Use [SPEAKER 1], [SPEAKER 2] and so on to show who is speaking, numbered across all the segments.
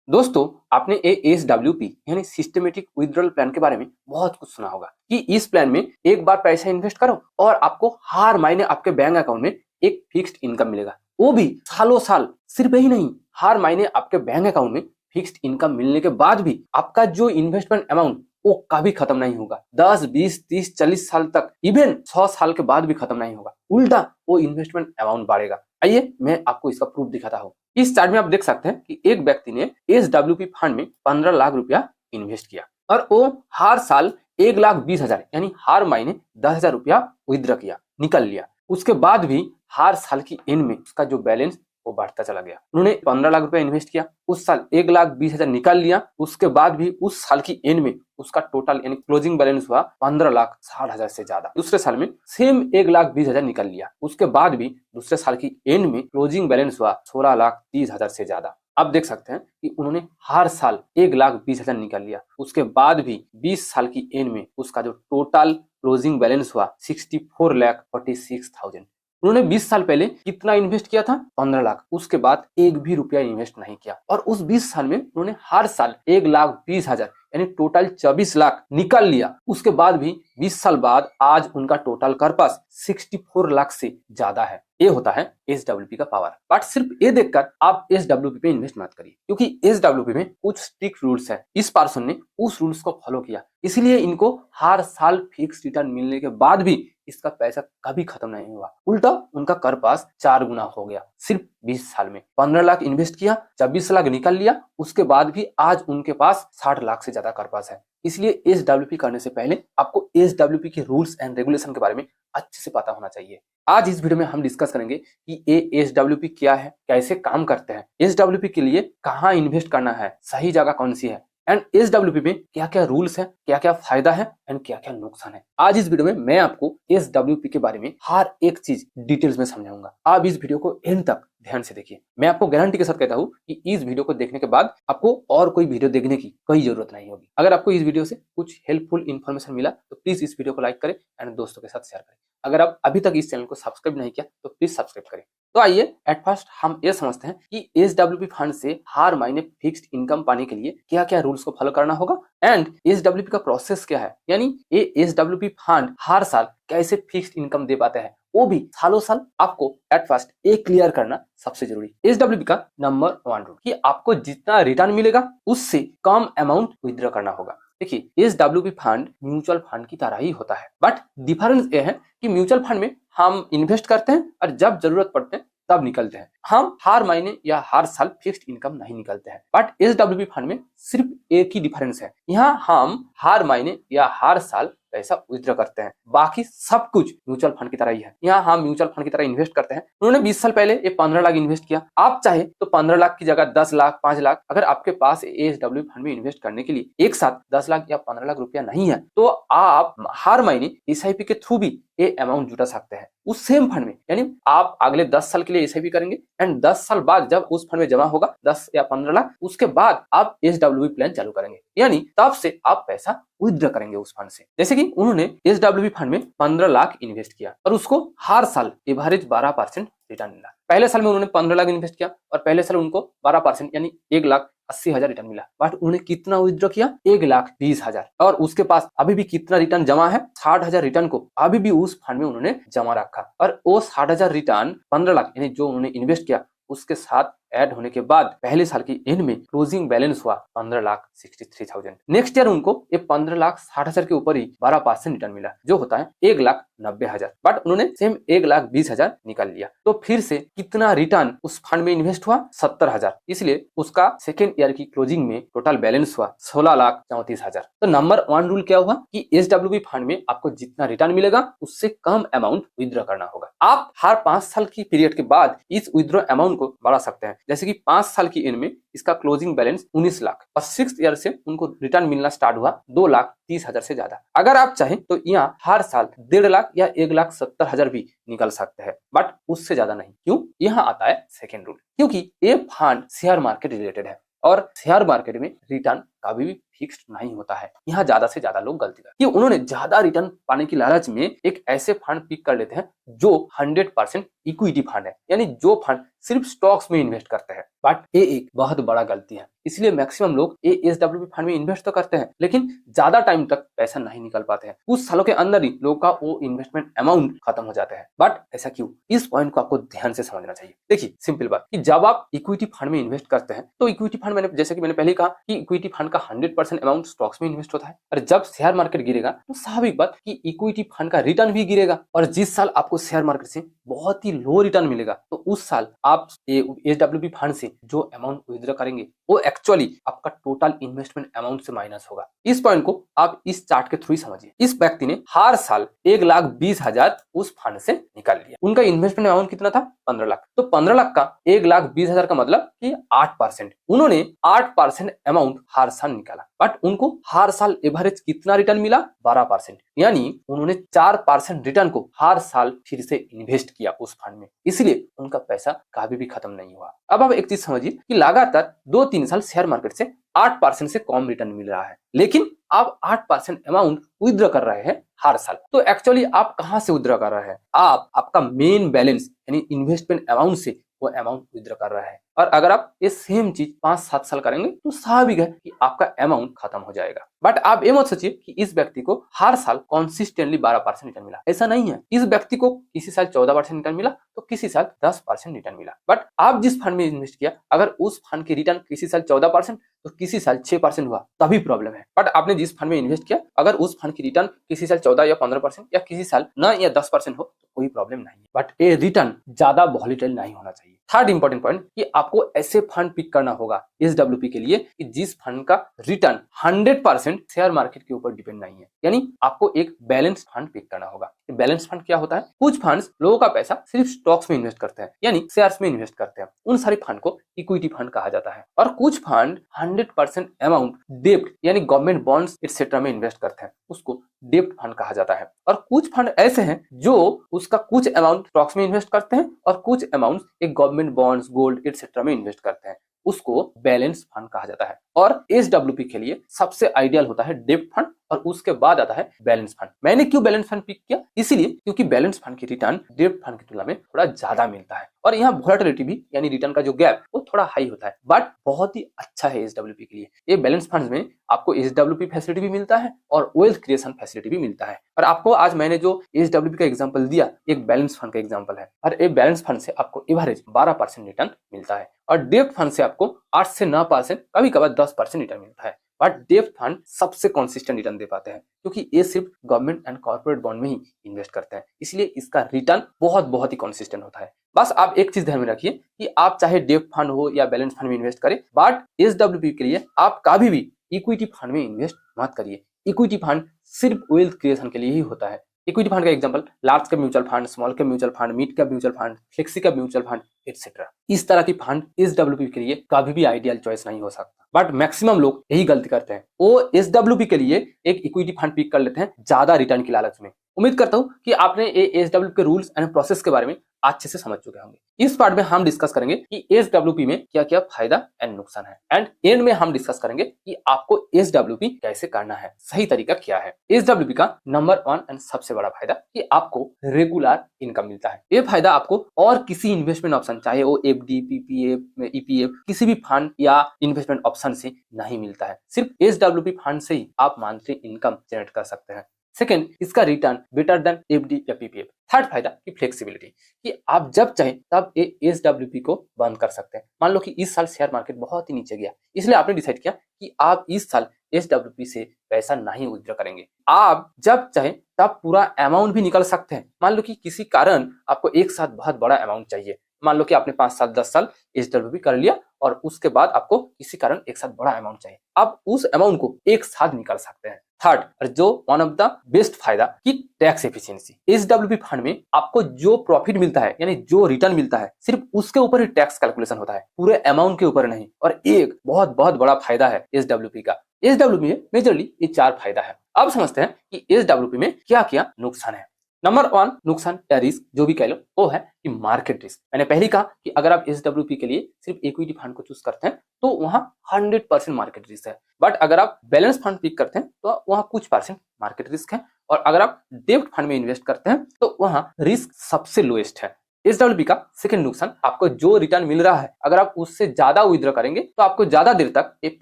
[SPEAKER 1] दोस्तों, आपने ASWP यानी सिस्टमेटिक विथड्रॉल प्लान के बारे में बहुत कुछ सुना होगा कि इस प्लान में एक बार पैसा इन्वेस्ट करो और आपको हर महीने आपके बैंक अकाउंट में एक फिक्स्ड इनकम मिलेगा, वो भी सालों साल। सिर्फ यही नहीं, हर महीने आपके बैंक अकाउंट में फिक्स्ड इनकम मिलने के बाद भी आपका जो इन्वेस्टमेंट अमाउंट वो कभी खत्म नहीं होगा। 10, 20, 30, 40 साल तक, इवन 100 साल के बाद भी खत्म नहीं होगा। उल्टा वो इन्वेस्टमेंट अमाउंट बढ़ेगा। आइए मैं आपको इसका प्रूफ दिखाता हूँ। इस चार्ट में आप देख सकते हैं कि एक व्यक्ति ने SWP फंड में 15 लाख रुपया इन्वेस्ट किया और वो हर साल 1,20,000 यानी हर महीने 10,000 रुपया विथड्रॉ किया, निकल लिया। उसके बाद भी हर साल की एंड में उसका जो बैलेंस वो बढ़ता चला गया। उन्होंने 15 लाख रुपया इन्वेस्ट किया, उस साल 1,20,000 निकाल लिया। उसके बाद भी उस साल की एंड में उसका टोटल यानी क्लोजिंग बैलेंस हुआ 15,60,000 से ज्यादा। दूसरे साल में सेम 1,20,000 निकाल लिया। उसके बाद भी दूसरे साल की एंड में क्लोजिंग बैलेंस हुआ 16,30,000 से ज्यादा। आप देख सकते हैं कि उन्होंने हर साल 1,20,000 निकाल लिया। उसके बाद भी 20 साल की एंड में उसका जो टोटल क्लोजिंग बैलेंस हुआ 64,46,000। उन्होंने 20 साल पहले कितना इन्वेस्ट किया था? 15 लाख। उसके बाद एक भी रुपया इन्वेस्ट नहीं किया और उस 20 साल में उन्होंने हर साल 1,20,000 यानी टोटल 24 लाख निकाल लिया। उसके बाद भी 20 साल बाद आज उनका टोटल कर्पस 64 लाख से ज्यादा है। ये होता है SWP का पावर। बट सिर्फ ये देखकर आप SWP पे इन्वेस्ट मत करिए, क्योंकि SWP में कुछ स्ट्रिक्ट रूल्स है। इस पर्सन ने उस रूल्स को फॉलो किया, इसलिए इनको हर साल फिक्स रिटर्न मिलने के बाद भी इसका पैसा कभी खत्म नहीं हुआ। उल्टा उनका कर्पस 4 गुना हो गया सिर्फ 20 साल में। 15 लाख इन्वेस्ट किया, 24 लाख निकाल लिया। उसके बाद भी आज उनके पास 60 लाख से ज्यादा कर्पस है। इसलिए SWP करने से पहले आपको SWP के रूल्स एंड रेगुलेशन के बारे में अच्छे से पता होना चाहिए। आज इस वीडियो में हम डिस्कस करेंगे कि ये SWP क्या है, कैसे काम करते हैं, SWP के लिए कहाँ इन्वेस्ट करना है, सही जगह कौन सी है, एंड SWP में क्या क्या रूल्स है, क्या क्या फायदा है एंड क्या क्या नुकसान है। आज इस वीडियो में मैं आपको SWP के बारे में हर एक चीज डिटेल्स में समझाऊंगा। आप इस वीडियो को एंड तक ध्यान से देखिए। मैं आपको गारंटी के साथ कहता हूँ कि इस वीडियो को देखने के बाद आपको और कोई वीडियो देखने की कोई जरूरत नहीं होगी। अगर आपको इस वीडियो से कुछ हेल्पफुल इन्फॉर्मेशन मिला तो प्लीज इस वीडियो को लाइक करें एंड दोस्तों के साथ शेयर करें। अगर आप अभी तक इस चैनल को सब्सक्राइब नहीं किया तो प्लीज सब्सक्राइब करें। तो आइए एट फर्स्ट हम ये समझते हैं कि SWP फंड से हर महीने फिक्स्ड इनकम पाने के लिए क्या क्या रूल्स को फॉलो करना होगा एंड SWP का प्रोसेस क्या है, यानी ये SWP फंड हर साल कैसे फिक्स्ड इनकम दे पाते हैं, वो भी सालों साल। आपको एट फर्स्ट एक क्लियर करना सबसे जरूरी। SWP का नंबर 1 रूल कि आपको जितना रिटर्न मिलेगा उससे कम अमाउंट विथड्रॉ करना होगा। देखिए, SWP फंड म्यूचुअल फंड की तरह ही होता है, बट डिफरेंस ये है कि म्यूचुअल फंड में हम इन्वेस्ट करते हैं और जब जरूरत पड़ते हैं तब निकलते हैं। हम हर महीने या हर साल फिक्स्ड इनकम नहीं निकलते हैं। बट SWP फंड में सिर्फ एक ही डिफरेंस है, यहाँ हम हर महीने या हर साल पैसा विथड्रॉ करते हैं। बाकी सब कुछ म्यूचुअल फंड की तरह ही है। यहाँ हम म्यूचुअल फंड की तरह इन्वेस्ट करते हैं। उन्होंने 20 साल पहले ये 15 लाख इन्वेस्ट किया। आप चाहे तो 15 लाख की जगह 10 लाख, 5 लाख, अगर आपके पास SWP फंड में इन्वेस्ट करने के लिए एक साथ 10 लाख या 15 लाख रुपया नहीं है तो आप हर महीने SIP के थ्रू भी ये अमाउंट जुटा सकते हैं उस सेम फंड में। यानी आप अगले 10 साल के लिए SIP करेंगे एंड 10 साल बाद जब उस फंड में जमा होगा 10 या 15 लाख, उसके बाद आप SWP प्लान चालू करेंगे, यानी तब से आप पैसा विथड्रॉ करेंगे उस फंड से। जैसे कि उन्होंने SWP फंड में 15 लाख इन्वेस्ट किया और उसको हर साल एवरेज 12% रिटर्न मिला। पहले साल में उन्होंने 15 लाख इन्वेस्ट किया और पहले साल उनको 12% यानी 1,80,000 रिटर्न मिला। बट उन्हें कितना विथड्रॉ किया? 1,20,000। और उसके पास अभी भी कितना रिटर्न जमा है? 60,000 रिटर्न को अभी भी उस फंड में उन्होंने जमा रखा और वो 60,000 रिटर्न 15 लाख यानी जो उन्होंने इन्वेस्ट किया उसके साथ ऐड होने के बाद पहले साल की एंड में क्लोजिंग बैलेंस हुआ 15,63,000। नेक्स्ट ईयर उनको ये 15,60,000 के ऊपर ही 12% रिटर्न मिला, जो होता है 1,90,000। बट उन्होंने सेम 1,20,000 निकाल लिया। तो फिर से कितना रिटर्न उस फंड में इन्वेस्ट हुआ? 70,000। इसलिए उसका सेकेंड ईयर की क्लोजिंग में टोटल बैलेंस हुआ 16,34,000। तो नंबर 1 रूल क्या हुआ कि SWP फंड में आपको जितना रिटर्न मिलेगा उससे कम अमाउंट विथड्रॉ करना होगा। आप हर 5 साल की पीरियड के बाद इस विथड्रॉ अमाउंट को बढ़ा सकते हैं। जैसे कि 5 साल की एंड में इसका क्लोजिंग बैलेंस 19 लाख और 6th ईयर से उनको रिटर्न मिलना स्टार्ट हुआ 2,30,000 से ज्यादा। अगर आप चाहें तो यहाँ हर साल 1.5 लाख या 1,70,000 भी निकल सकते हैं, बट उससे ज्यादा नहीं। क्यों? यहाँ आता है सेकेंड रूल, क्योंकि ये फंड शेयर मार्केट रिलेटेड है और शेयर मार्केट में रिटर्न कभी भी फिक्स्ड नहीं होता है। यहाँ ज्यादा से ज्यादा लोग गलती करते हैं कि उन्होंने ज्यादा रिटर्न पाने की लालच में एक ऐसे फंड पिक कर लेते हैं जो 100% इक्विटी फंड है, यानी जो फंड सिर्फ स्टॉक्स में इन्वेस्ट करते हैं। बट ये एक बहुत बड़ा गलती है। इसलिए मैक्सिमम लोग एसडब्ल्यूपी फंड में इन्वेस्ट तो करते हैं, लेकिन ज्यादा टाइम तक पैसा नहीं निकाल पाते हैं। कुछ सालों के अंदर ही लोगों का वो इन्वेस्टमेंट अमाउंट खत्म हो जाता है। बट ऐसा क्यों? इस पॉइंट को आपको ध्यान से समझना चाहिए। देखिए सिंपल बात कि जब आप इक्विटी फंड में इन्वेस्ट करते हैं तो इक्विटी फंड मैंने जैसे कि मैंने पहले कहा कि इक्विटी फंड का 100% अमाउंट स्टॉक्स में इन्वेस्ट होता है, और जब शेयर मार्केट गिरेगा तो स्वाभाविक बात कि इक्विटी फंड का रिटर्न भी गिरेगा। और जिस साल आपको शेयर मार्केट से बहुत ही लो रिटर्न मिलेगा तो उस साल आप एसडब्ल्यूपी फंड से जो अमाउंट विथड्रॉ करेंगे वो एक्चुअली आपका टोटल इन्वेस्टमेंट अमाउंट से माइनस होगा। इस पॉइंट को आप इस चार्ट के थ्रू ही समझिए। इस व्यक्ति ने हर साल 1,20,000 उस फंड से निकाल लिया। उनका इन्वेस्टमेंट अमाउंट कितना था? 15 लाख। तो 15 लाख का 1,20,000 का मतलब कि 8%। उन्होंने 8% अमाउंट हर साल निकाला, बट उनको हर साल एवरेज कितना रिटर्न मिला? 12%। यानी उन्होंने 4% रिटर्न को हर साल फिर से इन्वेस्ट किया उस फंड में, इसलिए उनका पैसा कभी भी खत्म नहीं हुआ। अब आप एक चीज समझिए कि लगातार 2-3 साल शेयर मार्केट से 8% से कम रिटर्न मिल रहा है, लेकिन आप 8% अमाउंट विथड्रॉ कर रहे हैं हर साल। तो एक्चुअली आप कहां से विथड्रॉ कर रहे हैं? आप आपका मेन बैलेंस यानी इन्वेस्टमेंट अमाउंट से वो अमाउंट विथड्रॉ कर रहा है। और अगर आप ये सेम चीज 5-7 साल करेंगे तो स्वाभाविक है कि आपका अमाउंट खत्म हो जाएगा। बट आप ये मत सोचिए कि इस व्यक्ति को हर साल कंसिस्टेंटली 12% रिटर्न मिला, ऐसा नहीं है। इस व्यक्ति को किसी साल 14% रिटर्न मिला तो किसी साल 10% रिटर्न मिला। बट आप जिस फंड में इन्वेस्ट किया, अगर उस फंड की रिटर्न किसी साल 14% तो किसी साल 6% हुआ, तभी प्रॉब्लम है। बट आपने जिस फंड में इन्वेस्ट किया, अगर उस फंड की रिटर्न किसी साल 14 या 15% या किसी साल 9 या 10% हो तो कोई प्रॉब्लम नहीं है। बट ये रिटर्न ज्यादा वॉलेटाइल नहीं होना चाहिए। थर्ड इंपॉर्टेंट पॉइंट कि आपको ऐसे फंड पिक करना होगा एसडब्ल्यूपी के लिए कि जिस फंड का रिटर्न 100% शेयर मार्केट के ऊपर डिपेंड नहीं है। यानी आपको एक बैलेंस फंड पिक करना होगा। बैलेंस फंड क्या होता है? कुछ फंड्स लोगों का पैसा सिर्फ स्टॉक्स में इन्वेस्ट करते हैं, यानी शेयर्स में इन्वेस्ट करते हैं, उन सारे फंड को इक्विटी फंड कहा जाता है। और कुछ फंड 100% अमाउंट डेब्ट यानी गवर्नमेंट बॉन्ड्स एक्सेट्रा में इन्वेस्ट करते हैं, उसको डेब्ट फंड कहा जाता है। और कुछ फंड ऐसे हैं जो उसका कुछ अमाउंट स्टॉक्स में इन्वेस्ट करते हैं और कुछ अमाउंट एक गवर्नमेंट बॉन्ड्स, गोल्ड एक्सेट्रा में इन्वेस्ट करते हैं, उसको बैलेंस फंड कहा जाता है। और एसडब्ल्यूपी के लिए सबसे आइडियल होता है डेब्ट फंड और उसके बाद आता है बैलेंस फंड। मैंने क्यों बैलेंस फंड पिक किया? इसीलिए क्योंकि बैलेंस फंड की रिटर्न डेब्ट फंड की तुलना में थोड़ा ज्यादा मिलता है और यहाँ वोलेटिलिटी भी यानी रिटर्न का जो गैप वो थोड़ा हाई होता है, बट बहुत ही अच्छा है एसडब्ल्यूपी के लिए। ये बैलेंस फंड में आपको एसडब्ल्यूपी फैसिलिटी भी मिलता है और वेल्थ क्रिएशन फैसिलिटी भी मिलता है। और आपको आज मैंने जो एसडब्ल्यूपी का एग्जांपल दिया एक बैलेंस फंड का एग्जांपल है, और ये बैलेंस फंड से आपको एवरेज 12% रिटर्न मिलता है और डेब्ट फंड से आपको 8 से 9%, कभी कभार 10% रिटर्न मिलता है। बट डेब्ट फंड सबसे कंसिस्टेंट रिटर्न दे पाते हैं क्योंकि ये सिर्फ गवर्नमेंट एंड कॉर्पोरेट बॉन्ड में ही इन्वेस्ट करते हैं, इसलिए इसका रिटर्न बहुत ही कंसिस्टेंट होता है। बस आप एक चीज ध्यान में रखिए कि आप चाहे डेब्ट फंड हो या बैलेंस फंड में इन्वेस्ट करें, बट एसडब्ल्यूपी के लिए आप कभी भी इक्विटी फंड में इन्वेस्ट मत करिए। इक्विटी फंड सिर्फ वेल्थ क्रिएशन के लिए ही होता है। इक्विटी फंड का example large cap mutual fund, small cap mutual fund, mid cap mutual fund, flexi cap mutual fund etcetera. इस तरह की फंड एसडब्ल्यूपी के लिए कभी भी आइडियल चॉइस नहीं हो सकता, बट मैक्सिमम लोग यही गलती करते हैं। वो एसडब्ल्यूपी के लिए एक इक्विटी फंड पिक कर लेते हैं ज्यादा रिटर्न की लालच में। उम्मीद करता हूं कि आपने एसडब्ल्यूपी के रूल्स एंड प्रोसेस के बारे में अच्छे से समझ चुके होंगे। इस पार्ट में हम डिस्कस करेंगे कि एसडब्ल्यूपी में क्या क्या फायदा एंड नुकसान है, एंड एंड में हम डिस्कस करेंगे कि आपको एसडब्ल्यूपी कैसे करना है, सही तरीका क्या है। एसडब्ल्यूपी का नंबर 1 एंड सबसे बड़ा फायदा कि आपको रेगुलर इनकम मिलता है। ये फायदा आपको और किसी इन्वेस्टमेंट ऑप्शन, चाहे वो एफडी, पीपीएफ, ईपीएफ, किसी भी फंड या इन्वेस्टमेंट ऑप्शन से नहीं मिलता है। सिर्फ एसडब्ल्यूपी फंड से ही आप मंथली इनकम जनरेट कर सकते हैं। सेकेंड, इसका रिटर्न बेटर देन एफडी या पीपीएफ। थर्ड फायदा की फ्लेक्सिबिलिटी कि आप जब चाहें तब एसडब्ल्यूपी को बंद कर सकते हैं। मान लो कि इस साल शेयर मार्केट बहुत ही नीचे गया, इसलिए आपने डिसाइड किया कि आप इस साल एसडब्ल्यूपी से पैसा नहीं विथड्रॉ करेंगे। आप जब चाहें तब पूरा अमाउंट भी निकाल सकते हैं। मान लो कि किसी कारण आपको एक साथ बहुत बड़ा अमाउंट चाहिए, मान लो कि आपने 5 साल 10 साल एसडब्ल्यूपी कर लिया और उसके बाद आपको किसी कारण एक साथ बड़ा अमाउंट चाहिए, आप उस अमाउंट को एक साथ निकाल सकते हैं। थर्ड, और जो वन ऑफ द बेस्ट फायदा की टैक्स एफिशिएंसी। एसडब्ल्यूपी फंड में आपको जो प्रॉफिट मिलता है यानी जो रिटर्न मिलता है सिर्फ उसके ऊपर ही टैक्स कैलकुलेशन होता है, पूरे अमाउंट के ऊपर नहीं। और एक बहुत बड़ा फायदा है एसडब्ल्यूपी का। एसडब्ल्यूपी में मेजरली ये 4 फायदा है। अब समझते हैं कि एसडब्ल्यूपी में क्या क्या नुकसान है। नंबर 1 नुकसान या रिस्क जो भी कह लो वो है कि मार्केट रिस्क। मैंने पहले कहा कि अगर आप एसडब्ल्यूपी के लिए सिर्फ इक्विटी फंड को चूज करते हैं तो वहां 100% मार्केट रिस्क है, बट अगर आप बैलेंस फंड पिक करते हैं तो वहां कुछ परसेंट मार्केट रिस्क है, और अगर आप डेब्ट फंड में इन्वेस्ट करते हैं तो वहां रिस्क सबसे लोएस्ट है। एसडब्ल्यूपी का सेकंड नुकसान, आपको जो रिटर्न मिल रहा है अगर आप उससे ज्यादा विड्रॉ करेंगे तो आपको ज्यादा देर तक एक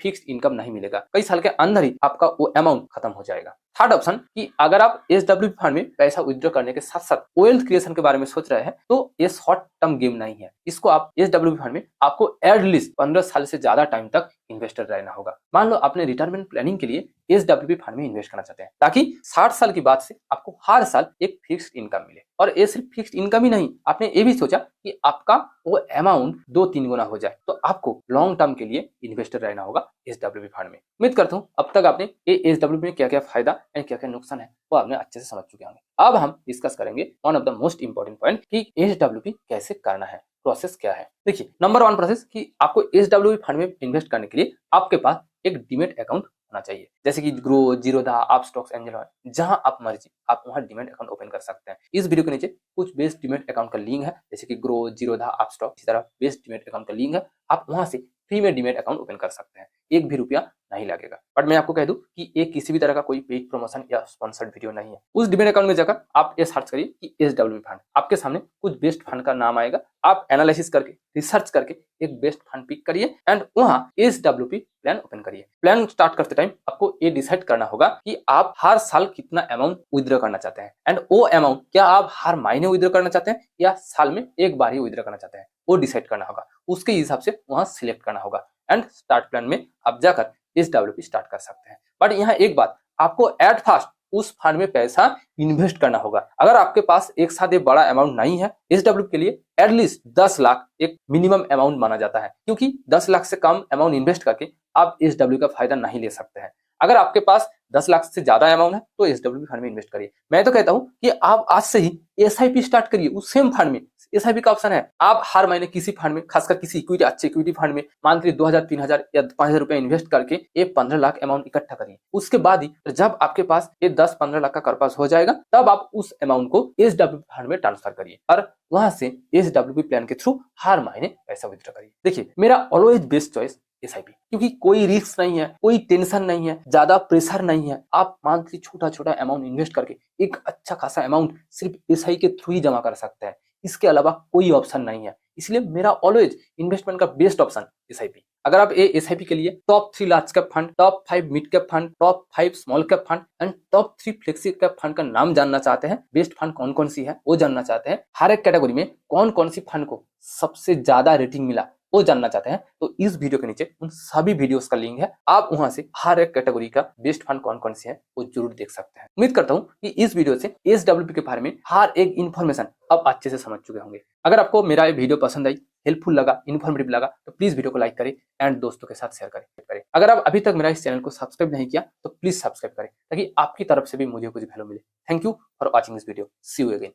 [SPEAKER 1] फिक्स्ड इनकम नहीं मिलेगा, कई साल के अंदर ही आपका वो अमाउंट खत्म हो जाएगा। थर्ड ऑप्शन कि अगर आप एसडब्ल्यूपी फंड में पैसा विड्रॉ करने के साथ साथ वेल्थ क्रिएशन के बारे में सोच रहे हैं तो ये शॉर्ट टर्म गेम नहीं है। इसको आप एसडब्ल्यूपी फंड में आपको एटलीस्ट 15 साल से ज्यादा टाइम तक इन्वेस्टर रहना होगा। मान लो आपने रिटायरमेंट प्लानिंग के लिए एसडब्ल्यूपी फंड में इन्वेस्ट करना चाहते हैं ताकि 60 साल के बाद से आपको हर साल एक फिक्स्ड इनकम मिले, और ये सिर्फ फिक्स्ड इनकम ही नहीं, आपने ये भी सोचा कि आपका वो अमाउंट 2-3 गुना हो जाए, तो आपको लॉन्ग टर्म के लिए इन्वेस्टर रहना होगा एसडब्ल्यूपी फंड में। उम्मीद करता हूँ अब तक आपने ये एसडब्ल्यूपी में क्या क्या फायदा एंड क्या क्या नुकसान है वो आपने अच्छे से समझ चुके होंगे। अब हम डिस्कस करेंगे one of the most important point कि एसडब्ल्यूपी कैसे करना है, प्रोसेस क्या है। देखिए नंबर 1 प्रोसेस कि आपको एसडब्ल्यूपी फंड में इन्वेस्ट करने के लिए आपके पास एक डीमैट अकाउंट होना चाहिए, जैसे कि ग्रो, जीरोधा, आप स्टॉक्स एंजल, जहां आप मर्जी आप वहां डीमैट अकाउंट ओपन कर सकते हैं। इस वीडियो के नीचे कुछ बेस्ट डीमैट अकाउंट का लिंक है, जैसे कि ग्रो, जीरोधा, आप स्टॉक, इसी तरह बेस्ट डीमैट अकाउंट का लिंक है, आप वहां से फ्री में डीमैट अकाउंट ओपन कर सकते हैं, एक भी रुपया नहीं लगेगा। बट मैं आपको कह दूं कि ये किसी भी तरह का कोई पेड प्रमोशन या स्पॉन्सर्ड वीडियो नहीं है। उस डीमैट अकाउंट में जाकर आप ये सर्च करिए कि एसडब्ल्यूपी फंड, आपके सामने कुछ बेस्ट फंड का नाम आएगा, आप एनालिसिस करके रिसर्च करके एक बेस्ट फंड पिक करिए एंड वहां एसडब्ल्यूपी प्लान ओपन करिए। प्लान स्टार्ट करते टाइम आपको ये डिसाइड करना होगा कि आप हर साल कितना अमाउंट विड्रॉ करना चाहते हैं, एंड वो अमाउंट क्या आप हर महीने विड्रॉ करना चाहते हैं या साल में एक बार ही विड्रॉ करना चाहते हैं, वो डिसाइड करना होगा। उसके हिसाब से वहां सिलेक्ट करना होगा एंड स्टार्ट प्लान में आप जाकर एसडब्ल्यूपी स्टार्ट कर सकते हैं। बट यहाँ एक बात, आपको एट फर्स्ट उस फंड में पैसा इन्वेस्ट करना होगा। अगर आपके पास एक साथ एक बड़ा अमाउंट नहीं है, एसडब्ल्यूपी के लिए एटलीस्ट 10 लाख एक मिनिमम अमाउंट माना जाता है, क्योंकि 10 लाख से कम अमाउंट इन्वेस्ट करके आप एसडब्ल्यूपी का फायदा नहीं ले सकते हैं। अगर आपके पास 10 लाख से ज्यादा अमाउंट है तो एसडब्ल्यूपी फंड में इन्वेस्ट करिए। मैं तो कहता हूं कि आप आज से ही एसआईपी स्टार्ट करिए उस सेम फंड में। एसआईपी का ऑप्शन है, आप हर महीने किसी फंड में, खासकर किसी इक्विटी, अच्छे इक्विटी फंड में मंथली 2000, 3000 या 5000 रुपए इन्वेस्ट करके ये 15 लाख अमाउंट इकट्ठा करिए। उसके बाद ही जब आपके पास ये 10-15 लाख का कर्पस हो जाएगा तब आप उस अमाउंट को एसडब्ल्यूपी फंड में ट्रांसफर करिए और वहां से एसडब्ल्यूपी प्लान के थ्रू हर महीने पैसा विथड्रॉ करिए। देखिए मेरा ऑलवेज बेस्ट चॉइस एसआईपी, क्योंकि कोई रिस्क नहीं है, कोई टेंशन नहीं है, ज्यादा प्रेशर नहीं है। आप मंथली छोटा छोटा अमाउंट इन्वेस्ट करके एक अच्छा खासा अमाउंट सिर्फ एसआईपी के थ्रू ही जमा कर सकते हैं, इसके अलावा कोई ऑप्शन नहीं है। इसलिए मेरा ऑलवेज इन्वेस्टमेंट का बेस्ट ऑप्शन एसआईपी। अगर आप एसआईपी के लिए top 3 large cap fund, top 5 mid cap fund, top 5 small cap fund and top 3 flexi cap fund का नाम जानना चाहते हैं, बेस्ट फंड कौन कौन सी है वो जानना चाहते हैं, हर एक कैटेगरी में कौन कौन सी फंड को सबसे ज्यादा रेटिंग मिला वो जानना चाहते हैं, तो इस वीडियो के नीचे उन सभी वीडियोस का लिंक है, आप वहां से हर एक कैटेगरी का बेस्ट फंड कौन कौन से है वो जरूर देख सकते हैं। उम्मीद करता हूं कि इस वीडियो से एसडब्ल्यूपी के बारे में हर एक इन्फॉर्मेशन आप अच्छे से समझ चुके होंगे। अगर आपको मेरा ये वीडियो पसंद आई, हेल्पफुल लगा, इन्फॉर्मेटिव लगा तो प्लीज वीडियो को लाइक करें एंड दोस्तों के साथ शेयर करें। अगर आप अभी तक मेरा इस चैनल को सब्सक्राइब नहीं किया तो प्लीज सब्सक्राइब करें ताकि आपकी तरफ से भी मुझे कुछ वैल्यू मिले। Thank you for watching this video. See you again.